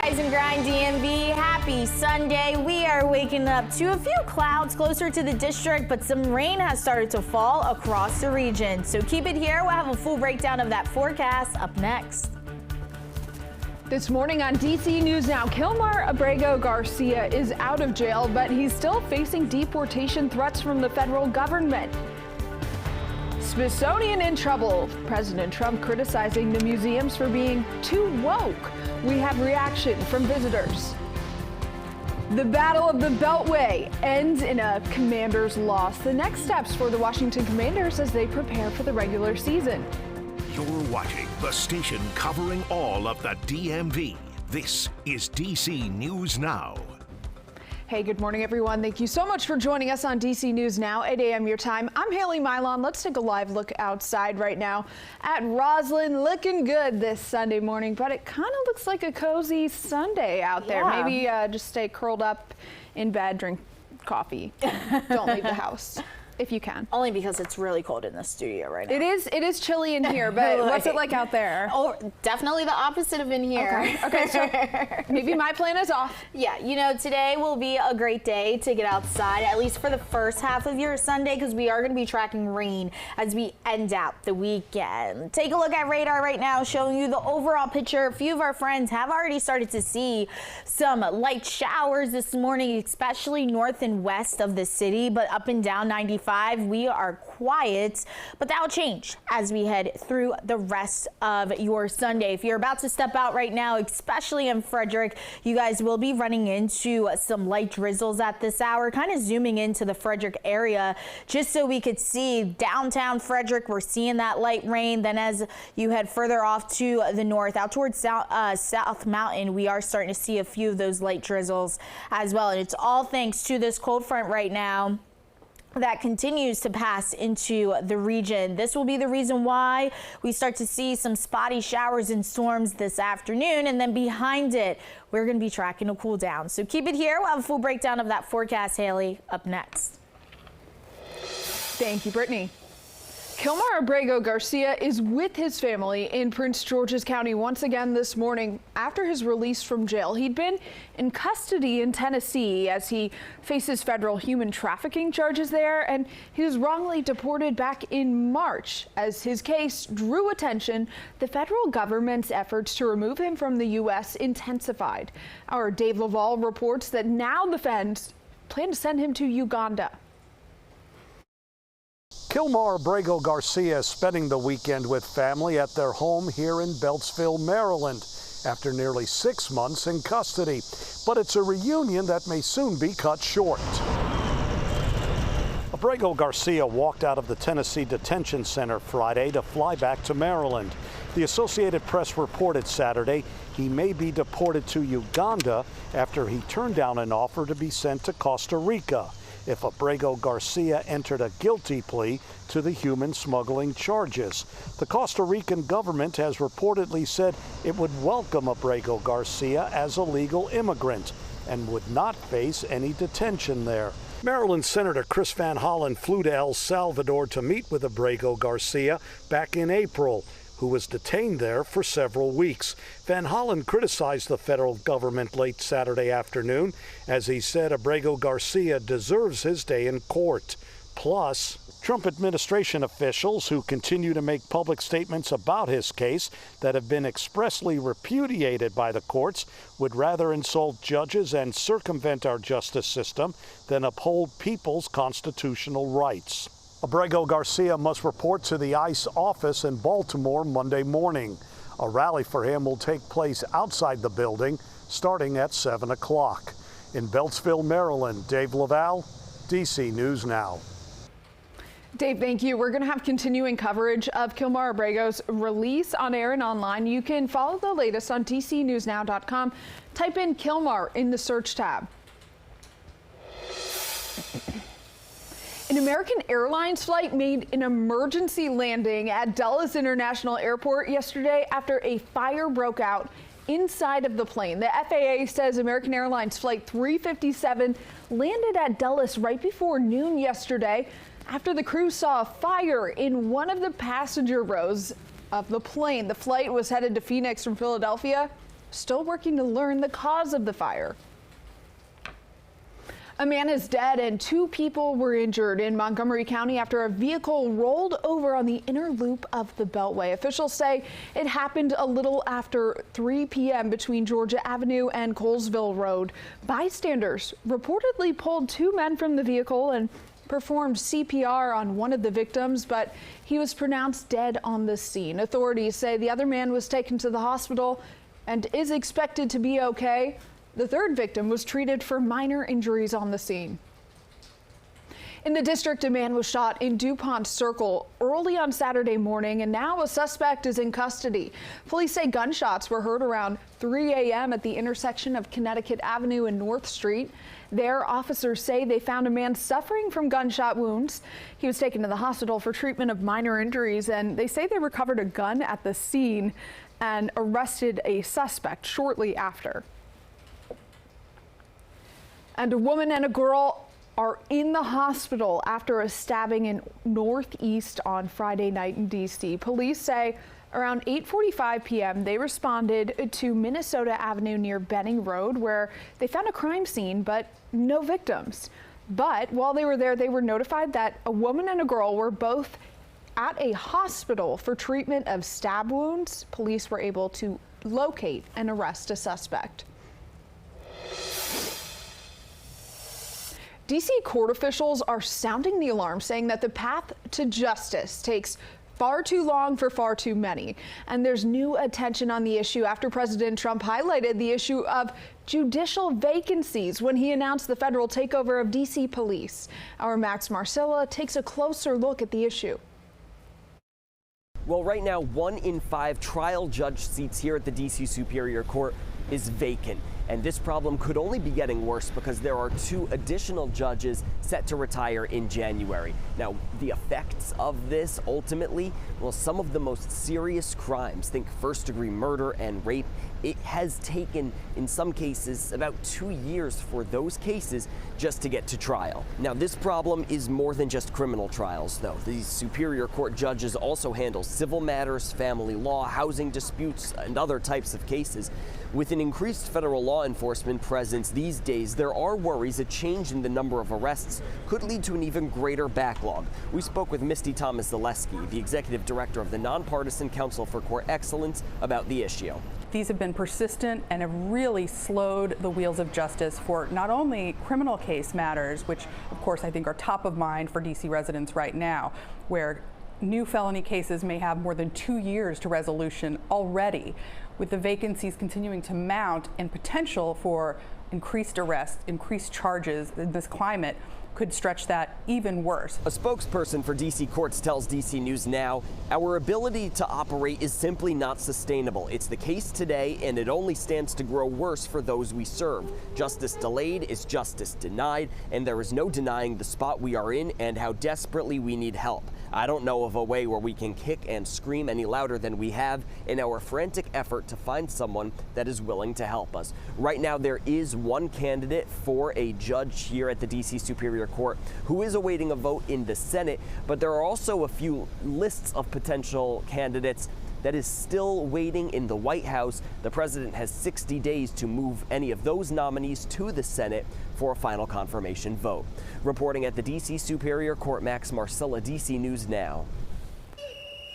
Rise and Grind DMV, happy Sunday. We are waking up to a few clouds closer to the district, but some rain has started to fall across the region. So keep it here. We'll have a full breakdown of that forecast up next. This morning on DC News Now, Kilmar Abrego Garcia is out of jail, but he's still facing deportation threats from the federal government. Smithsonian in trouble. President Trump criticizing the museums for being too woke. We have reaction from visitors. The Battle of the Beltway ends in a Commanders loss. The next steps for the Washington Commanders as they prepare for the regular season. You're watching the station covering all of the DMV. This is DC News Now. Hey, good morning, everyone. Thank you so much for joining us on DC News Now, 8 a.m. your time. I'm Haley Milon. Let's take a live look outside right now at Roslyn. Looking good this Sunday morning, but it kind of looks like a cozy Sunday out there. Yeah. Maybe just stay curled up in bed, drink coffee. Don't leave the house if you can. Only because it's really cold in the studio right now. It is chilly in here, but what's it like out there? Oh, definitely the opposite of in here. Okay, so maybe my plan is off. Yeah, you know, today will be a great day to get outside, at least for the first half of your Sunday, because we are going to be tracking rain as we end out the weekend. Take a look at radar right now, showing you the overall picture. A few of our friends have already started to see some light showers this morning, especially north and west of the city, but up and down 95, we are quiet, but that'll change as we head through the rest of your Sunday. If you're about to step out right now, especially in Frederick, you guys will be running into some light drizzles at this hour, kind of zooming into the Frederick area just so we could see downtown Frederick. We're seeing that light rain. Then as you head further off to the north, out towards South Mountain, we are starting to see a few of those light drizzles as well. And it's all thanks to this cold front right now that continues to pass into the region. This will be the reason why we start to see some spotty showers and storms this afternoon, and then behind it, we're going to be tracking a cool down. So keep it here. We'll have a full breakdown of that forecast, Haley, up next. Thank you, Brittany. Kilmar Abrego Garcia is with his family in Prince George's County once again this morning after his release from jail. He'd been in custody in Tennessee as he faces federal human trafficking charges there, and he was wrongly deported back in March. As his case drew attention, the federal government's efforts to remove him from the U.S. intensified. Our Dave Laval reports that now the feds plan to send him to Uganda. Kilmar Abrego Garcia is spending the weekend with family at their home here in Beltsville, Maryland, after nearly 6 months in custody. But it's a reunion that may soon be cut short. Abrego Garcia walked out of the Tennessee Detention Center Friday to fly back to Maryland. The Associated Press reported Saturday he may be deported to Uganda after he turned down an offer to be sent to Costa Rica if Abrego Garcia entered a guilty plea to the human smuggling charges. The Costa Rican government has reportedly said it would welcome Abrego Garcia as a legal immigrant and would not face any detention there. Maryland Senator Chris Van Hollen flew to El Salvador to meet with Abrego Garcia back in April, who was detained there for several weeks. Van Hollen criticized the federal government late Saturday afternoon as he said Abrego Garcia deserves his day in court. Plus, Trump administration officials who continue to make public statements about his case that have been expressly repudiated by the courts would rather insult judges and circumvent our justice system than uphold people's constitutional rights. Abrego Garcia must report to the ICE office in Baltimore Monday morning. A rally for him will take place outside the building starting at 7 o'clock. In Beltsville, Maryland, Dave Laval, DC News Now. Dave, thank you. We're going to have continuing coverage of Kilmar Abrego's release on air and online. You can follow the latest on DCNewsNow.com. Type in Kilmar in the search tab. An American Airlines flight made an emergency landing at Dulles International Airport yesterday after a fire broke out inside of the plane. The FAA says American Airlines Flight 357 landed at Dulles right before noon yesterday after the crew saw a fire in one of the passenger rows of the plane. The flight was headed to Phoenix from Philadelphia still working to learn the cause of the fire. A man is dead and 2 people were injured in Montgomery County after a vehicle rolled over on the inner loop of the Beltway. Officials say it happened a little after 3 p.m. between Georgia Avenue and Colesville Road. Bystanders reportedly pulled 2 men from the vehicle and performed CPR on one of the victims, but he was pronounced dead on the scene. Authorities say the other man was taken to the hospital and is expected to be okay. The 3rd victim was treated for minor injuries on the scene. In the district, a man was shot in DuPont Circle early on Saturday morning, and now a suspect is in custody. Police say gunshots were heard around 3 a.m. at the intersection of Connecticut Avenue and North Street. There, officers say they found a man suffering from gunshot wounds. He was taken to the hospital for treatment of minor injuries, and they say they recovered a gun at the scene and arrested a suspect shortly after. And a woman and a girl are in the hospital after a stabbing in Northeast on Friday night in D.C. Police say around 8:45 p.m. they responded to Minnesota Avenue near Benning Road, where they found a crime scene but no victims. But while they were there, they were notified that a woman and a girl were both at a hospital for treatment of stab wounds. Police were able to locate and arrest a suspect. D.C. court officials are sounding the alarm, saying that the path to justice takes far too long for far too many. And there's new attention on the issue after President Trump highlighted the issue of judicial vacancies when he announced the federal takeover of D.C. police. Our Max Marcella takes a closer look at the issue. Well, right now, 1 in 5 trial judge seats here at the D.C. Superior Court is vacant. And this problem could only be getting worse because there are 2 additional judges set to retire in January. Now, the effects of this ultimately, well, some of the most serious crimes, think first-degree murder and rape, it has taken, in some cases, about 2 years for those cases just to get to trial. Now, this problem is more than just criminal trials, though. These Superior Court judges also handle civil matters, family law, housing disputes, and other types of cases. With an increased federal law enforcement presence these days, there are worries a change in the number of arrests could lead to an even greater backlog. We spoke with Misty Thomas-Zaleski, the executive director of the Nonpartisan Council for Court Excellence, about the issue. These have been persistent and have really slowed the wheels of justice for not only criminal case matters, which of course I think are top of mind for DC residents right now, where new felony cases may have more than 2 years to resolution already. With the vacancies continuing to mount and potential for increased arrests, increased charges in this climate, could stretch that even worse. A spokesperson for D.C. courts tells D.C. News Now, our ability to operate is simply not sustainable. It's the case today, and it only stands to grow worse for those we serve. Justice delayed is justice denied, and there is no denying the spot we are in and how desperately we need help. I don't know of a way where we can kick and scream any louder than we have in our frantic effort to find someone that is willing to help us. Right now, there is one candidate for a judge here at the D.C. Superior Court who is awaiting a vote in the Senate, but there are also a few lists of potential candidates that is still waiting in the White House. The president has 60 days to move any of those nominees to the Senate for a final confirmation vote. Reporting at the D.C. Superior Court, Max Marcella, D.C. News Now.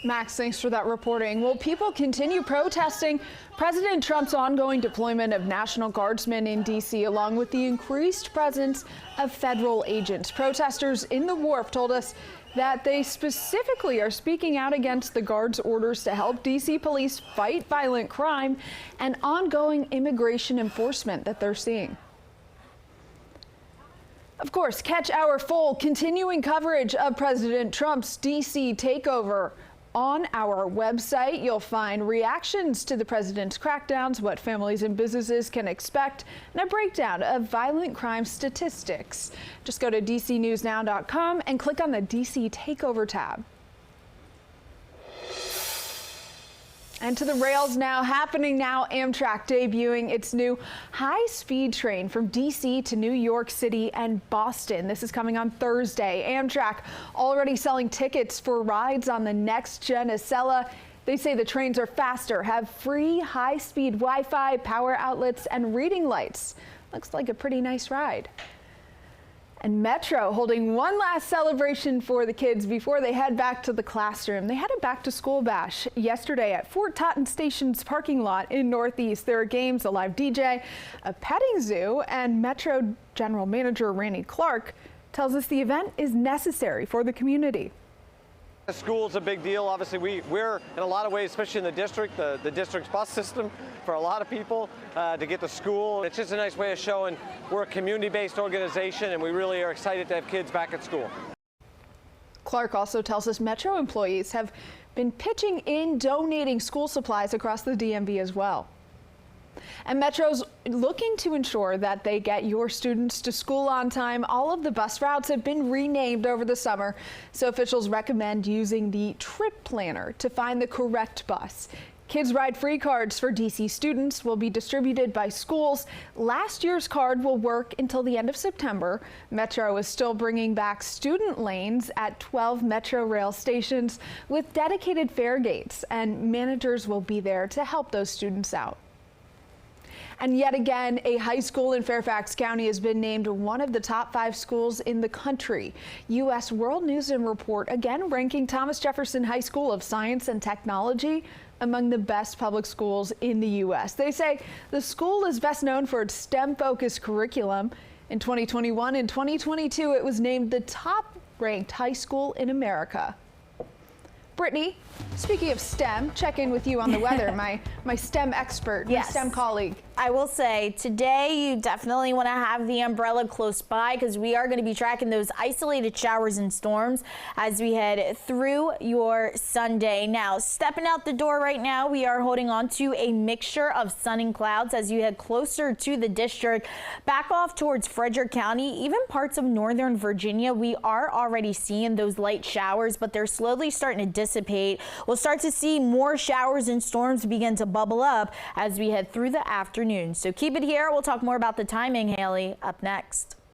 Max, thanks for that reporting. Well, people continue protesting President Trump's ongoing deployment of National Guardsmen in D.C., along with the increased presence of federal agents. Protesters in the Wharf told us that they specifically are speaking out against the Guards' orders to help D.C. police fight violent crime and ongoing immigration enforcement that they're seeing. Of course, catch our full continuing coverage of President Trump's D.C. takeover on our website. You'll find reactions to the president's crackdowns, what families and businesses can expect, and a breakdown of violent crime statistics. Just go to dcnewsnow.com and click on the DC Takeover tab. And to the rails now, happening now, Amtrak debuting its new high-speed train from D.C. to New York City and Boston. This is coming on Thursday. Amtrak already selling tickets for rides on the next-gen Acela They say the trains are faster, have free high-speed Wi-Fi, power outlets, and reading lights. Looks like a pretty nice ride. And Metro holding one last celebration for the kids before they head back to the classroom. They had a back-to-school bash yesterday at Fort Totten Station's parking lot in Northeast. There are games, a live DJ, a petting zoo, and Metro General Manager Randy Clark tells us the event is necessary for the community. The school's a big deal. Obviously, we're in a lot of ways, especially in the district, the district's bus system for a lot of people to get to school. It's just a nice way of showing we're a community-based organization, and we really are excited to have kids back at school. Clark also tells us Metro employees have been pitching in donating school supplies across the DMV as well. And Metro's looking to ensure that they get your students to school on time. All of the bus routes have been renamed over the summer, so officials recommend using the trip planner to find the correct bus. Kids Ride Free cards for DC students will be distributed by schools. Last year's card will work until the end of September. Metro is still bringing back student lanes at 12 Metro Rail stations with dedicated fare gates, and managers will be there to help those students out. And yet again, a high school in Fairfax County has been named one of the top 5 schools in the country. U.S. World News and Report again ranking Thomas Jefferson High School of Science and Technology among the best public schools in the U.S. They say the school is best known for its STEM-focused curriculum. In 2021 and 2022, it was named the top-ranked high school in America. Brittany, speaking of STEM, check in with you on the weather, my STEM expert, my STEM colleague. I will say today you definitely want to have the umbrella close by because we are going to be tracking those isolated showers and storms as we head through your Sunday. Now, stepping out the door right now, we are holding on to a mixture of sun and clouds as you head closer to the district, back off towards Frederick County, even parts of northern Virginia. We are already seeing those light showers, but they're slowly starting to dissipate. We'll start to see more showers and storms begin to bubble up as we head through the afternoon. So keep it here. We'll talk more about the timing, Haley, up next.